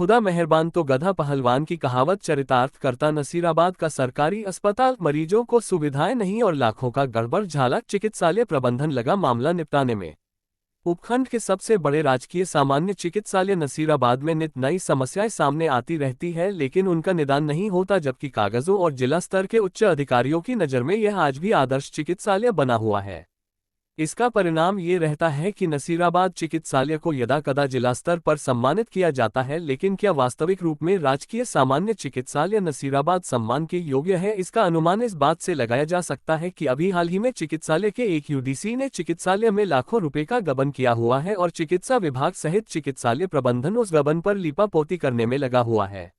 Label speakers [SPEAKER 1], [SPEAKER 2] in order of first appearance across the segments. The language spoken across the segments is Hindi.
[SPEAKER 1] खुदा मेहरबान तो गधा पहलवान की कहावत चरितार्थ करता नसीराबाद का सरकारी अस्पताल मरीजों को सुविधाएं नहीं और लाखों का गड़बड़ झाला चिकित्सालय प्रबंधन लगा मामला निपटाने में। उपखंड के सबसे बड़े राजकीय सामान्य चिकित्सालय नसीराबाद में नित नई समस्याएं सामने आती रहती है, लेकिन उनका निदान नहीं होता, जबकि कागजों और जिला स्तर के उच्च अधिकारियों की नज़र में यह आज भी आदर्श चिकित्सालय बना हुआ है। इसका परिणाम ये रहता है कि नसीराबाद चिकित्सालय को यदाकदा जिला स्तर पर सम्मानित किया जाता है, लेकिन क्या वास्तविक रूप में राजकीय सामान्य चिकित्सालय नसीराबाद सम्मान के योग्य है, इसका अनुमान इस बात से लगाया जा सकता है कि अभी हाल ही में चिकित्सालय के एक यूडीसी ने चिकित्सालय में लाखों रुपए का गबन किया हुआ है और चिकित्सा विभाग सहित चिकित्सालय प्रबंधन उस गबन पर लीपापोती करने में लगा हुआ है।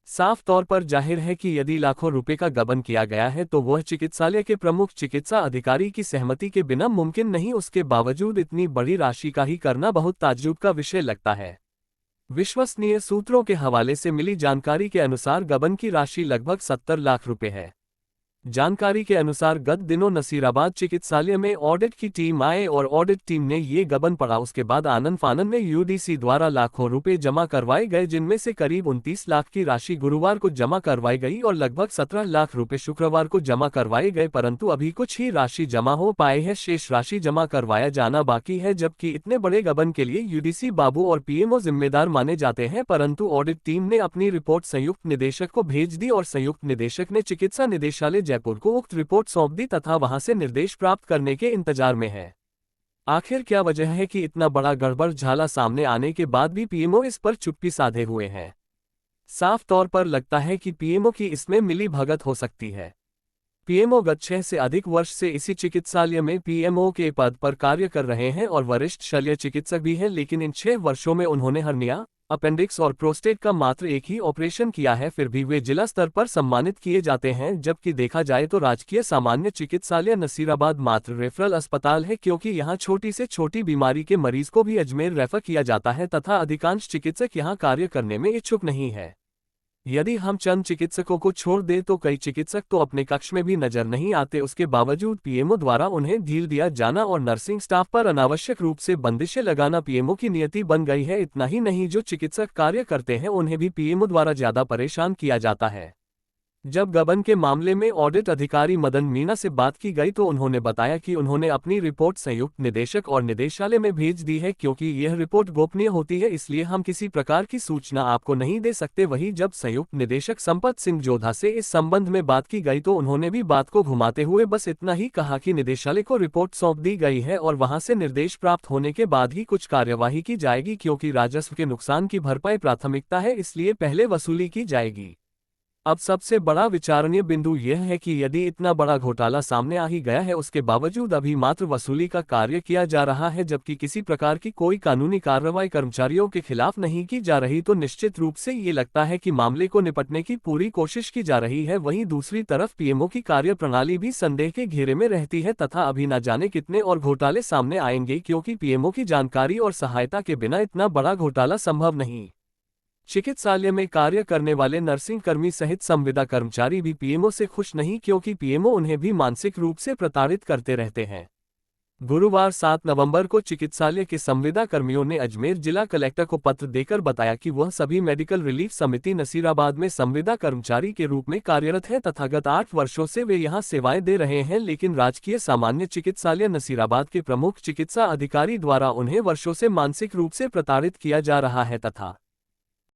[SPEAKER 1] साफ तौर पर जाहिर है कि यदि लाखों रुपए का गबन किया गया है तो वह चिकित्सालय के प्रमुख चिकित्सा अधिकारी की सहमति के बिना मुमकिन नहीं। उसके बावजूद इतनी बड़ी राशि का ही करना बहुत ताज्जुब का विषय लगता है। विश्वसनीय सूत्रों के हवाले से मिली जानकारी के अनुसार गबन की राशि लगभग 70 लाख रुपए है। जानकारी के अनुसार गत दिनों नसीराबाद चिकित्सालय में ऑडिट की टीम आए और ऑडिट टीम ने ये गबन पड़ा। उसके बाद आनन फानन में यूडीसी द्वारा लाखों रुपए जमा करवाए गए, जिनमें से करीब 29 लाख की राशि गुरुवार को जमा करवाई गई और लगभग 17 लाख रुपए शुक्रवार को जमा करवाए गए, परंतु अभी कुछ ही राशि जमा हो पाए है। शेष राशि जमा करवाया जाना बाकी है। जबकि इतने बड़े गबन के लिए यूडीसी बाबू और पीएमओ जिम्मेदार माने जाते हैं, परंतु ऑडिट टीम ने अपनी रिपोर्ट संयुक्त निदेशक को भेज दी और संयुक्त निदेशक ने चिकित्सा निदेशालय जयपुर को उक्त रिपोर्ट सौंप दी तथा वहां से निर्देश प्राप्त करने के इंतजार में है। आखिर क्या वजह है कि इतना बड़ा गड़बड़ झाला सामने आने के बाद भी पीएमओ इस पर चुप्पी साधे हुए हैं? साफ तौर पर लगता है कि पीएमओ की इसमें मिली भगत हो सकती है। पीएमओ गत 6 से अधिक वर्ष से इसी चिकित्सालय में पीएमओ के पद पर कार्य कर रहे हैं और वरिष्ठ शल्य चिकित्सक भी हैं, लेकिन इन 6 वर्षों में उन्होंने हर्निया, अपेंडिक्स और प्रोस्टेट का मात्र एक ही ऑपरेशन किया है। फिर भी वे जिला स्तर पर सम्मानित किए जाते हैं, जबकि देखा जाए तो राजकीय सामान्य चिकित्सालय नसीराबाद मात्र रेफरल अस्पताल है, क्योंकि यहां छोटी से छोटी बीमारी के मरीज को भी अजमेर रेफर किया जाता है तथा अधिकांश चिकित्सक यहां कार्य करने में इच्छुक नहीं है। यदि हम चंद चिकित्सकों को छोड़ दें तो कई चिकित्सक तो अपने कक्ष में भी नजर नहीं आते। उसके बावजूद पीएमओ द्वारा उन्हें ढील दिया जाना और नर्सिंग स्टाफ पर अनावश्यक रूप से बंदिशें लगाना पीएमओ की नियति बन गई है। इतना ही नहीं, जो चिकित्सक कार्य करते हैं उन्हें भी पीएमओ द्वारा ज्यादा परेशान किया जाता है। जब गबन के मामले में ऑडिट अधिकारी मदन मीना से बात की गई तो उन्होंने बताया कि उन्होंने अपनी रिपोर्ट संयुक्त निदेशक और निदेशालय में भेज दी है। क्योंकि यह रिपोर्ट गोपनीय होती है, इसलिए हम किसी प्रकार की सूचना आपको नहीं दे सकते। वहीं जब संयुक्त निदेशक संपत सिंह जोधा से इस संबंध में बात की गई तो उन्होंने भी बात को घुमाते हुए बस इतना ही कहा कि निदेशालय को रिपोर्ट सौंप दी गई है और वहां से निर्देश प्राप्त होने के बाद ही कुछ कार्यवाही की जाएगी। क्योंकि राजस्व के नुकसान की भरपाई प्राथमिकता है, इसलिए पहले वसूली की जाएगी। अब सबसे बड़ा विचारणीय बिंदु यह है कि यदि इतना बड़ा घोटाला सामने आ ही गया है, उसके बावजूद अभी मात्र वसूली का कार्य किया जा रहा है, जबकि किसी प्रकार की कोई कानूनी कार्रवाई कर्मचारियों के खिलाफ नहीं की जा रही, तो निश्चित रूप से ये लगता है कि मामले को निपटने की पूरी कोशिश की जा रही है। वहीं दूसरी तरफ पीएमओ की कार्यप्रणाली भी संदेह के घेरे में रहती है तथा अभी न जाने कितने और घोटाले सामने आएंगे, क्योंकि पीएमओ की जानकारी और सहायता के बिना इतना बड़ा घोटाला संभव नहीं। चिकित्सालय में कार्य करने वाले नर्सिंग कर्मी सहित संविदा कर्मचारी भी पीएमओ से खुश नहीं, क्योंकि पीएमओ उन्हें भी मानसिक रूप से प्रताड़ित करते रहते हैं। गुरुवार 7 नवंबर को चिकित्सालय के संविदा कर्मियों ने अजमेर जिला कलेक्टर को पत्र देकर बताया कि वह सभी मेडिकल रिलीफ समिति नसीराबाद में संविदा कर्मचारी के रूप में कार्यरत है तथा गत 8 वर्षों से वे यहां सेवाएं दे रहे हैं, लेकिन राजकीय सामान्य चिकित्सालय नसीराबाद के प्रमुख चिकित्सा अधिकारी द्वारा उन्हें वर्षों से मानसिक रूप से प्रताड़ित किया जा रहा है तथा